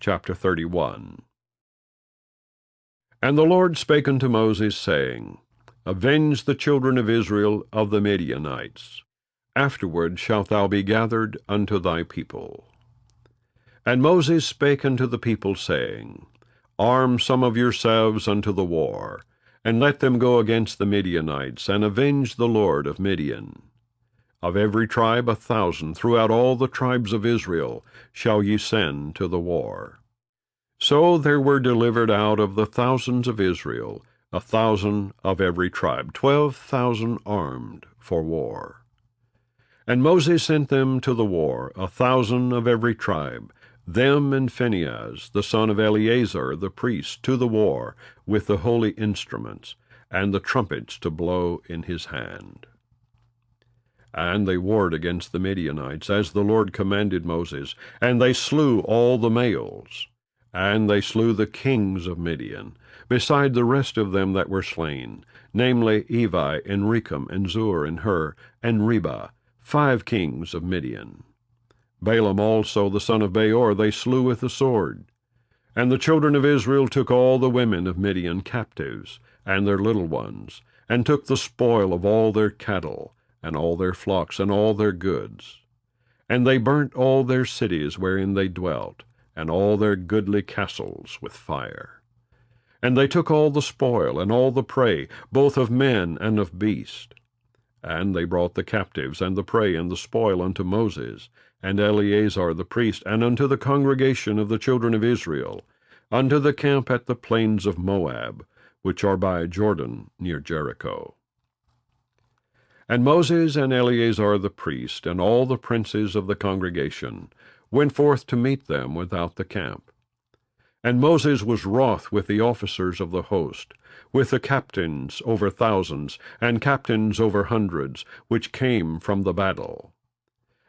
Chapter 31. And the Lord spake unto Moses, saying, Avenge the children of Israel of the Midianites. Afterward shalt thou be gathered unto thy people. And Moses spake unto the people, saying, Arm some of yourselves unto the war, and let them go against the Midianites, and avenge the Lord of Midian. Of every tribe 1,000 throughout all the tribes of Israel shall ye send to the war. So there were delivered out of the thousands of Israel 1,000 of every tribe, 12,000 armed for war. And Moses sent them to the war, 1,000 of every tribe, them and Phinehas, the son of Eleazar the priest, to the war, with the holy instruments, and the trumpets to blow in his hand. And they warred against the Midianites, as the Lord commanded Moses, and they slew all the males. And they slew the kings of Midian, beside the rest of them that were slain, namely Evi, and Rechem, and Zur, and Hur, and Reba, 5 kings of Midian. Balaam also, the son of Beor, they slew with the sword. And the children of Israel took all the women of Midian captives, and their little ones, and took the spoil of all their cattle, and all their flocks, and all their goods. And they burnt all their cities wherein they dwelt, and all their goodly castles with fire. And they took all the spoil, and all the prey, both of men and of beast. And they brought the captives, and the prey, and the spoil unto Moses, and Eleazar the priest, and unto the congregation of the children of Israel, unto the camp at the plains of Moab, which are by Jordan near Jericho. And Moses and Eleazar the priest, and all the princes of the congregation, went forth to meet them without the camp. And Moses was wroth with the officers of the host, with the captains over thousands, and captains over hundreds, which came from the battle.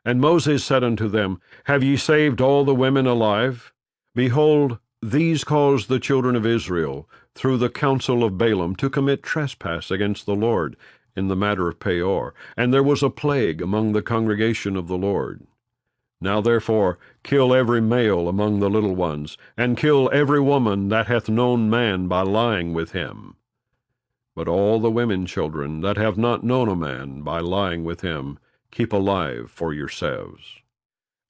And Moses said unto them, Have ye saved all the women alive? Behold, these caused the children of Israel, through the counsel of Balaam, to commit trespass against the Lord in the matter of Peor, and there was a plague among the congregation of the Lord. Now therefore kill every male among the little ones, and kill every woman that hath known man by lying with him. But all the women children that have not known a man by lying with him, keep alive for yourselves.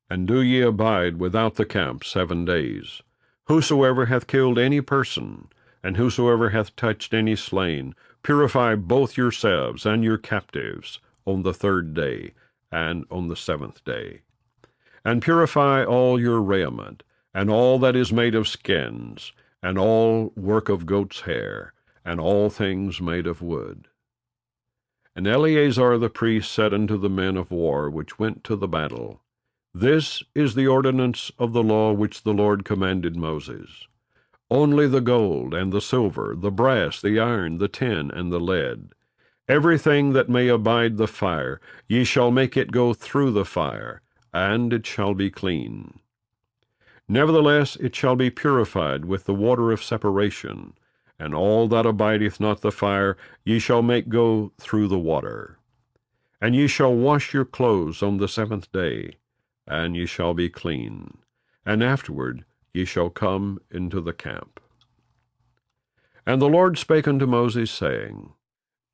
And do ye abide without the camp 7 days. Whosoever hath killed any person, and whosoever hath touched any slain, purify both yourselves and your captives on the 3rd day, and on the 7th day. And purify all your raiment, and all that is made of skins, and all work of goat's hair, and all things made of wood. And Eleazar the priest said unto the men of war which went to the battle, This is the ordinance of the law which the Lord commanded Moses. Only the gold, and the silver, the brass, the iron, the tin, and the lead, everything that may abide the fire, ye shall make it go through the fire, and it shall be clean. Nevertheless it shall be purified with the water of separation, and all that abideth not the fire ye shall make go through the water. And ye shall wash your clothes on the 7th day, and ye shall be clean, and afterward ye shall come into the camp. And the Lord spake unto Moses, saying,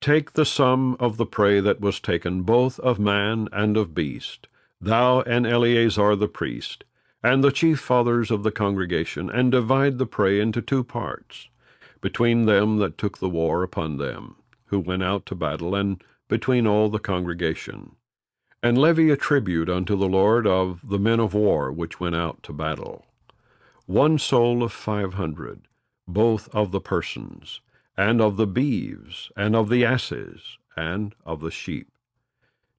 Take the sum of the prey that was taken, both of man and of beast, thou and Eleazar the priest, and the chief fathers of the congregation, and divide the prey into 2 parts, between them that took the war upon them, who went out to battle, and between all the congregation. And levy a tribute unto the Lord of the men of war which went out to battle. 1 soul of 500, both of the persons, and of the beeves, and of the asses, and of the sheep.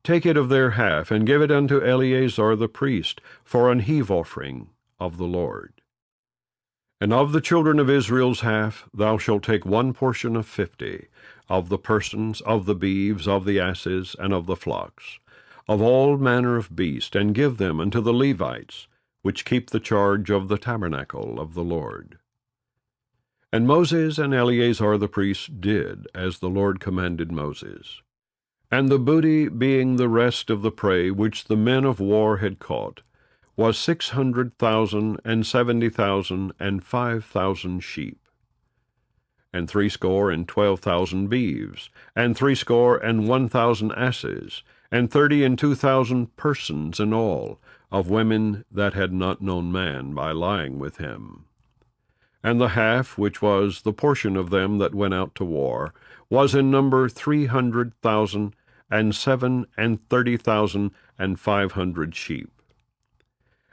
Take it of their half, and give it unto Eleazar the priest, for an heave offering of the Lord. And of the children of Israel's half thou shalt take 1 portion of 50, of the persons, of the beeves, of the asses, and of the flocks, of all manner of beast, and give them unto the Levites, which keep the charge of the tabernacle of the Lord. And Moses and Eleazar the priest did as the Lord commanded Moses. And the booty being the rest of the prey which the men of war had caught, was 600,000 and 70,000 and 5,000 sheep, and threescore and 12,000 beeves, and 61,000 asses, and 32,000 persons in all, of women that had not known man by lying with him. And the half, which was the portion of them that went out to war, was in number 300,000, and 37,000 and 500 sheep.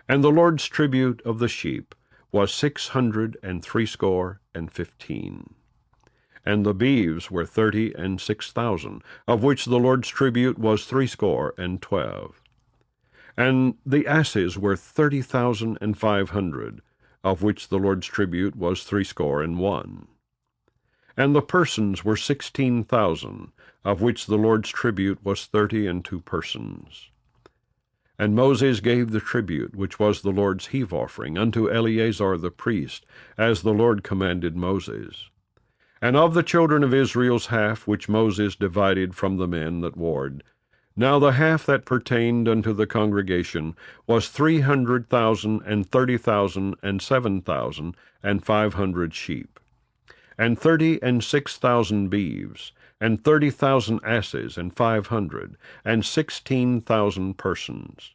And the Lord's tribute of the sheep was 615. And the beeves were 36,000, of which the Lord's tribute was 12. And the asses were 30,500, of which the Lord's tribute was 61. And the persons were 16,000, of which the Lord's tribute was 32 persons. And Moses gave the tribute, which was the Lord's heave offering, unto Eleazar the priest, as the Lord commanded Moses. And of the children of Israel's half, which Moses divided from the men that warred, now the half that pertained unto the congregation was 300,000 and 30,000 and 7,000 and 500 sheep, and 36,000 beeves, and 30,000 asses, and 500, and 16,000 persons.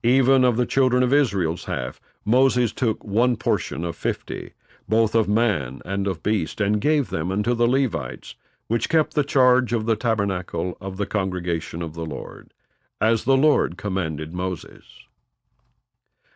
Even of the children of Israel's half, Moses took one portion of 50, both of man and of beast, and gave them unto the Levites, which kept the charge of the tabernacle of the congregation of the Lord, as the Lord commanded Moses.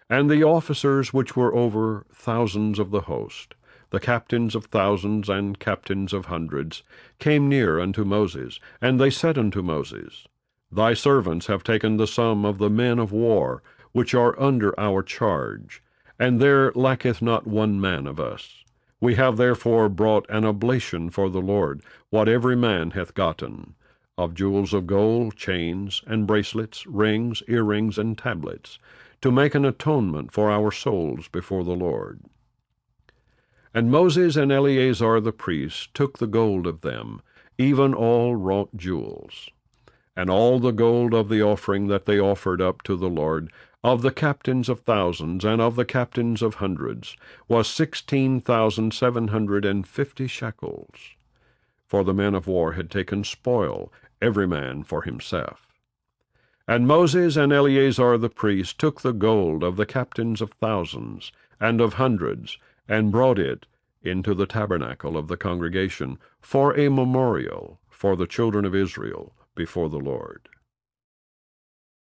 And the officers which were over thousands of the host, the captains of thousands and captains of hundreds, came near unto Moses, and they said unto Moses, Thy servants have taken the sum of the men of war, which are under our charge, and there lacketh not one man of us. We have therefore brought an oblation for the Lord, what every man hath gotten, of jewels of gold, chains, and bracelets, rings, earrings, and tablets, to make an atonement for our souls before the Lord. And Moses and Eleazar the priest took the gold of them, even all wrought jewels. And all the gold of the offering that they offered up to the Lord, of the captains of thousands and of the captains of hundreds, was 16,750 shekels. For the men of war had taken spoil, every man for himself. And Moses and Eleazar the priest took the gold of the captains of thousands and of hundreds, and brought it into the tabernacle of the congregation for a memorial for the children of Israel before the Lord.